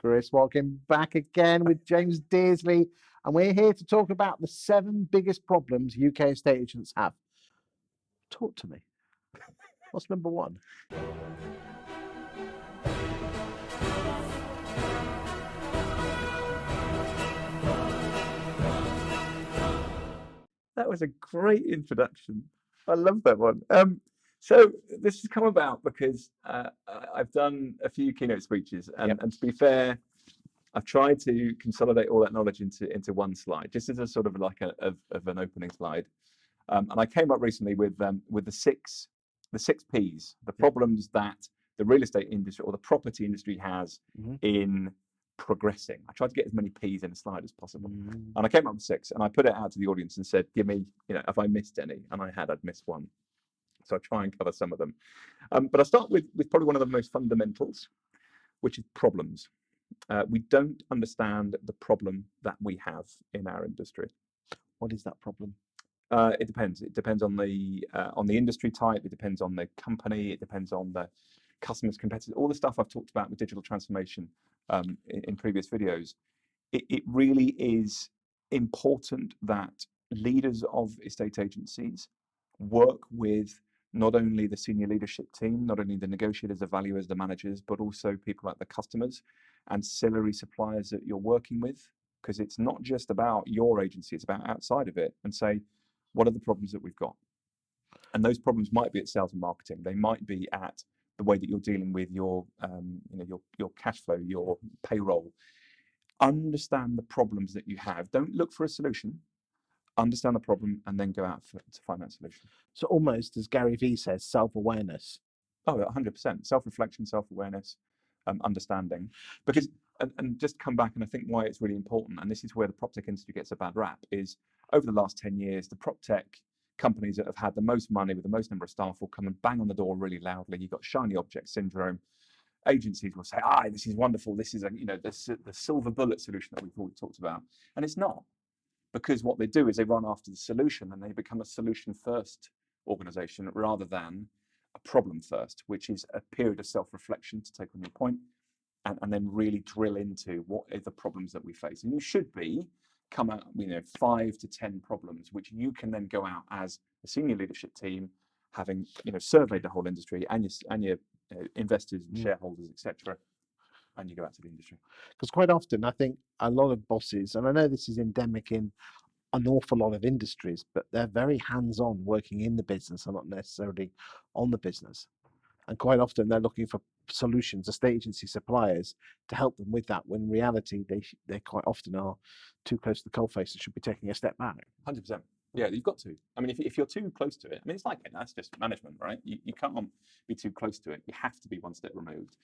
Chris Watkin back again with James Dearsley, and we're here to talk about the 7 biggest problems UK estate agents have. Talk to me. What's number 1? That was a great introduction. I love that one. So this has come about because I've done a few keynote speeches, and to be fair, I've tried to consolidate all that knowledge into one slide, just as a sort of like of an opening slide. And I came up recently with the six P's, the problems that the real estate industry or the property industry has in progressing. I tried to get as many P's in a slide as possible, and I came up with 6, and I put it out to the audience and said, "Give me, have I missed any?" And I'd missed one, so I try and cover some of them. But I start with probably one of the most fundamentals, which is problems. We don't understand the problem that we have in our industry. What is that problem? It depends. It depends on the industry type. It depends on the company. It depends on the customers, competitors. All the stuff I've talked about with digital transformation in previous videos. It really is important that leaders of estate agencies work with not only the senior leadership team, not only the negotiators, the valuers, the managers, but also people like the customers, ancillary suppliers that you're working with, because it's not just about your agency, it's about outside of it, and say, what are the problems that we've got? And those problems might be at sales and marketing. They might be at the way that you're dealing with your cash flow, your payroll. Understand the problems that you have. Don't look for a solution. Understand the problem and then go out to find that solution. So almost, as Gary Vee says, self-awareness. Oh, 100%. Self-reflection, self-awareness, understanding. Because, and just come back, and I think why it's really important, and this is where the PropTech industry gets a bad rap, is over the last 10 years, the PropTech companies that have had the most money with the most number of staff will come and bang on the door really loudly. You've got shiny object syndrome. Agencies will say, this is wonderful. This is the silver bullet solution that we've always talked about. And it's not. Because what they do is they run after the solution and they become a solution first organization rather than a problem first, which is a period of self-reflection, to take on your point, and then really drill into what are the problems that we face. And you should come out 5 to 10 problems, which you can then go out as a senior leadership team, having surveyed the whole industry and your investors and shareholders, etc., and you go out to the industry. Because quite often, I think a lot of bosses, and I know this is endemic in an awful lot of industries, but they're very hands-on, working in the business and not necessarily on the business. And quite often, they're looking for solutions, estate agency suppliers, to help them with that, when in reality, they quite often are too close to the coalface and should be taking a step back. 100%. Yeah, you've got to. I mean, if you're too close to it, it's like that's just management, right? You can't be too close to it. You have to be one step removed.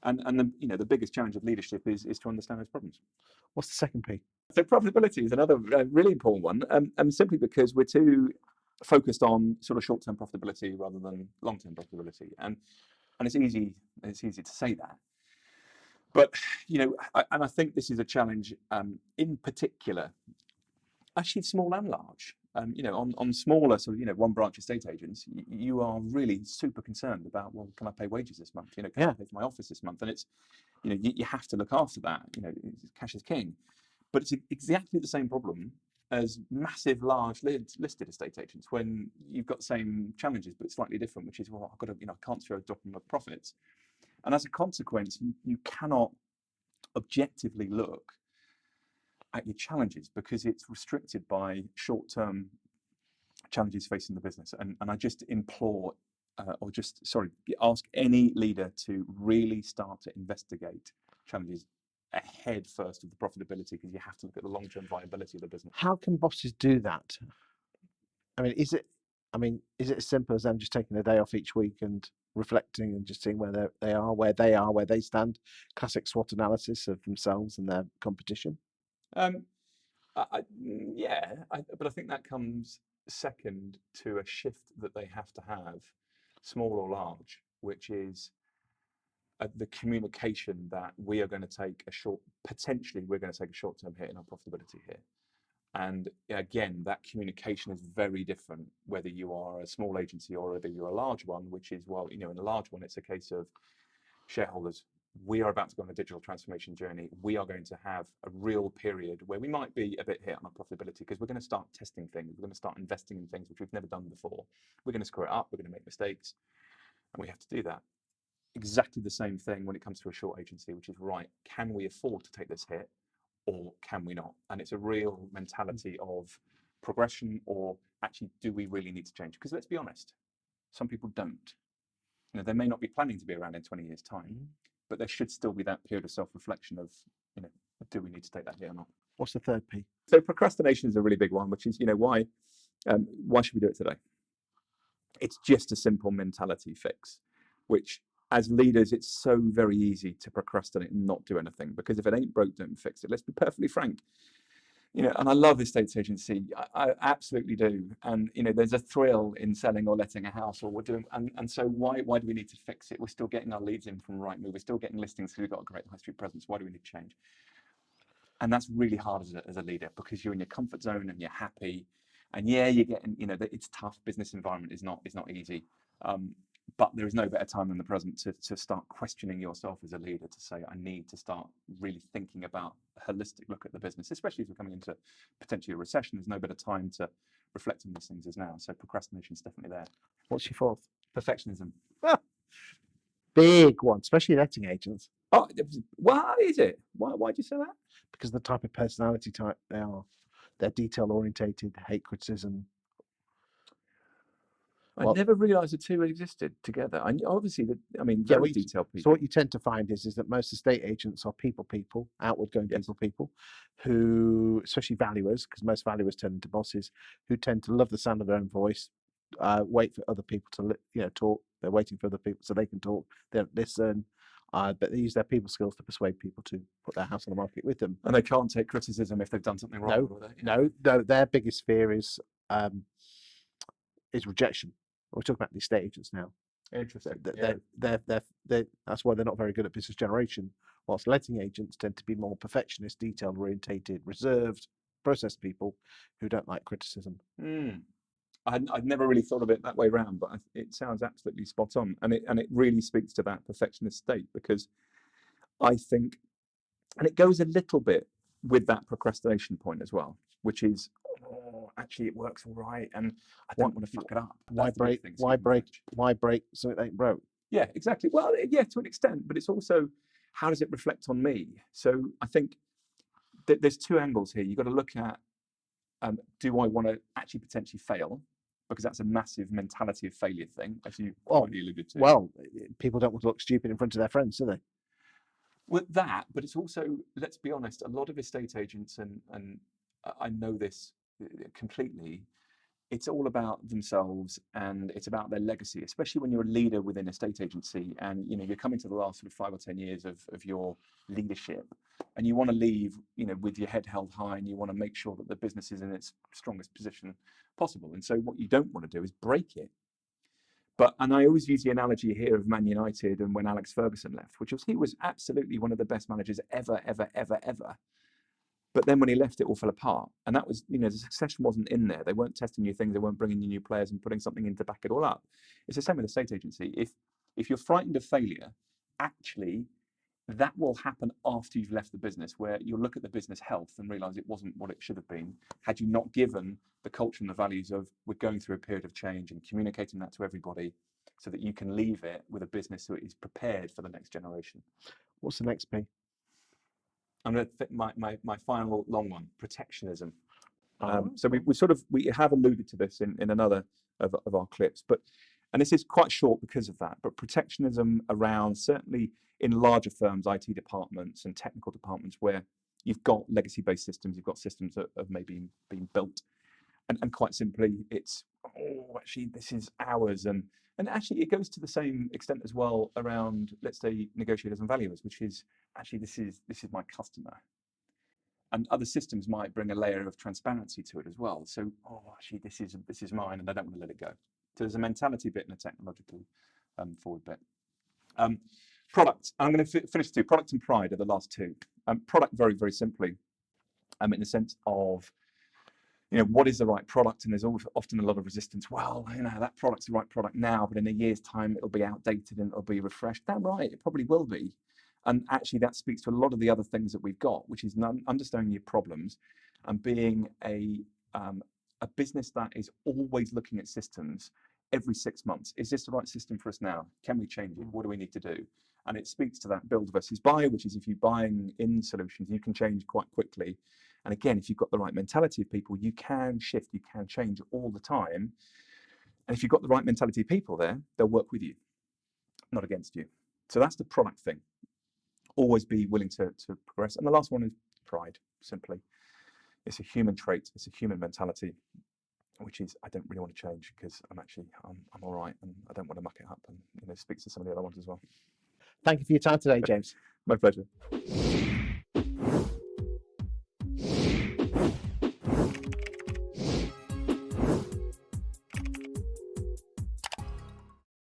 And the biggest challenge of leadership is to understand those problems. What's the second P? So profitability is another really important one, and simply because we're too focused on sort of short-term profitability rather than long-term profitability, and it's easy to say that, but I think this is a challenge in particular, actually small and large. On smaller sort of one branch estate agents, you are really super concerned about, well, can I pay wages this month? Can I pay for my office this month? And it's you have to look after that. Cash is king. But it's exactly the same problem as massive, large listed estate agents, when you've got the same challenges but slightly different, which is, well, I've got to, I can't throw a drop in my profits, and as a consequence, you cannot objectively look at your challenges because it's restricted by short-term challenges facing the business. And I just implore, ask any leader to really start to investigate challenges ahead first of the profitability, because you have to look at the long-term viability of the business. How can bosses do that? Is it as simple as them just taking a day off each week and reflecting and just seeing where they stand, classic SWOT analysis of themselves and their competition? But I think that comes second to a shift that they have to have, small or large, which is the communication that we are going to take a short-term hit in our profitability here. And again, that communication is very different whether you are a small agency or whether you're a large one, which is, well, in a large one, it's a case of shareholders, we are about to go on a digital transformation journey. We are going to have a real period where we might be a bit hit on our profitability because we're going to start testing things. We're going to start investing in things which we've never done before. We're going to screw it up. We're going to make mistakes, and we have to do that. Exactly the same thing when it comes to a short agency, which is, right, can we afford to take this hit or can we not? And it's a real mentality of progression, or actually, do we really need to change? Because let's be honest, some people don't. You know, they may not be planning to be around in 20 years' time, but there should still be that period of self-reflection of, you know, do we need to take that hit or not? What's the third P? So procrastination is a really big one, which is, you know, why should we do it today? It's just a simple mentality fix, which as leaders, it's so very easy to procrastinate and not do anything, because if it ain't broke, don't fix it. Let's be perfectly frank. You know, and I love estate agency. I absolutely do. And, you know, there's a thrill in selling or letting a house, or we're doing, and so why do we need to fix it? We're still getting our leads in from Rightmove. We're still getting listings because we've got a great high street presence. Why do we need to change? And that's really hard as a leader, because you're in your comfort zone and you're happy. And yeah, you're getting, you know, it's tough. Business environment is not easy. But there is no better time than the present to start questioning yourself as a leader, to say, I need to start really thinking about a holistic look at the business, especially as we're coming into potentially a recession. There's no better time to reflect on these things as now. So procrastination is definitely there. What's your fourth? Perfectionism. Big one, especially letting agents. Oh, why is it? Why do you say that? Because the type of personality type they are. They're detail orientated, hate criticism. I never realised the two existed together. Obviously, very detailed people. So what you tend to find is that most estate agents are people, outward going people, who, especially valuers, because most valuers turn into bosses, who tend to love the sound of their own voice, wait for other people to talk. They're waiting for other people so they can talk. They don't listen, but they use their people skills to persuade people to put their house on the market with them. And they can't take criticism if they've done something wrong. No. Their biggest fear is rejection. We're talking about the estate agents now. Interesting. That's why they're not very good at business generation. Whilst letting agents tend to be more perfectionist, detail orientated, reserved, process people who don't like criticism. I'd never really thought of it that way around, but it sounds absolutely spot on, and it really speaks to that perfectionist state, because I think, and it goes a little bit with that procrastination point as well, which is, actually it works all right, and I don't want to fuck it up. Why break something that ain't broke? Yeah, exactly. Well, yeah, to an extent, but it's also, how does it reflect on me? So I think that there's two angles here. You've got to look at, do I want to actually potentially fail? Because that's a massive mentality of failure thing, as you already alluded to. Well, people don't want to look stupid in front of their friends, do they? With that, but it's also, let's be honest, a lot of estate agents, and I know this completely, it's all about themselves and it's about their legacy, especially when you're a leader within a estate agency and, you know, you're coming to the last sort of 5 or 10 years of your leadership, and you want to leave, you know, with your head held high, and you want to make sure that the business is in its strongest position possible. And so what you don't want to do is break it. And I always use the analogy here of Man United and when Alex Ferguson left, which was, he was absolutely one of the best managers ever. But then when he left, it all fell apart. And that was, you know, the succession wasn't in there. They weren't testing new things. They weren't bringing new players and putting something in to back it all up. It's the same with a estate agency. If you're frightened of failure, actually, that will happen after you've left the business, where you'll look at the business health and realize it wasn't what it should have been had you not given the culture and the values of, we're going through a period of change, and communicating that to everybody so that you can leave it with a business that is prepared for the next generation. What's the next P? I'm going to fit my final long one, protectionism. So we have alluded to this in another of our clips, and this is quite short because of that, but protectionism around, certainly in larger firms, IT departments and technical departments, where you've got legacy-based systems, you've got systems that have maybe been built, and quite simply, it's, actually, this is ours, and actually it goes to the same extent as well around, let's say, negotiators and valuers, which is, actually, this is my customer. And other systems might bring a layer of transparency to it as well. So, actually, this is mine, and I don't want to let it go. So there's a mentality bit and a technological forward bit. Product. I'm going to finish two. Product and pride are the last two. Product, very, very simply, in the sense of, you know, what is the right product? And there's often a lot of resistance. Well, you know, that product's the right product now, but in a year's time, it'll be outdated and it'll be refreshed. Damn right, it probably will be. And actually that speaks to a lot of the other things that we've got, which is understanding your problems and being a business that is always looking at systems every 6 months. Is this the right system for us now? Can we change it? What do we need to do? And it speaks to that build versus buy, which is if you're buying in solutions, you can change quite quickly. And again, if you've got the right mentality of people, you can shift, you can change all the time. And if you've got the right mentality of people there, they'll work with you, not against you. So that's the product thing. Always be willing to progress. And the last one is pride, simply. It's a human trait, it's a human mentality, which is I don't really want to change because I'm all right and I don't want to muck it up, and speaks to some of the other ones as well. Thank you for your time today, James. My pleasure.